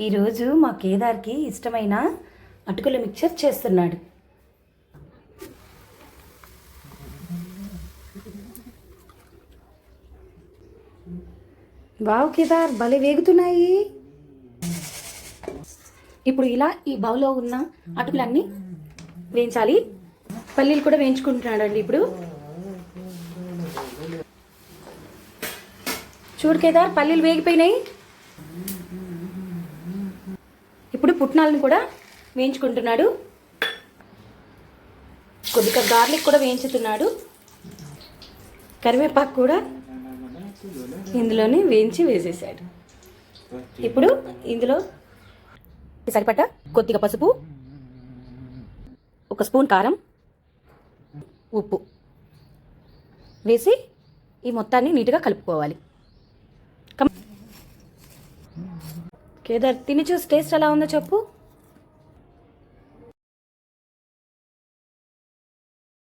ఈరోజు మా కేదార్కి ఇష్టమైన అటుకుల మిక్చర్ చేస్తున్నాడు. వావ్ కేదార్, భలే వేగుతున్నాయి. ఇప్పుడు ఇలా ఈ బౌల్లో ఉన్న అటుకులన్నీ వేయించాలి. పల్లీలు కూడా వేయించుకుంటున్నాడండి. ఇప్పుడు చూడు కేదార్, పల్లీలు వేగిపోయినాయి. ఇప్పుడు పుట్నాలను కూడా వేయించుకుంటున్నాడు. కొద్దిగా గార్లిక్ కూడా వేయించుతున్నాడు. కరివేపాకు కూడా ఇందులోనే వేయించి వేసేసాడు. ఇప్పుడు ఇందులో సరిపడ్డ కొద్దిగా పసుపు, 1 స్పూన్ కారం, ఉప్పు వేసి ఈ మొత్తాన్ని నీట్గా కలుపుకోవాలి. కేదార్, తిని చూసి టేస్ట్ ఎలా ఉందో చెప్పు.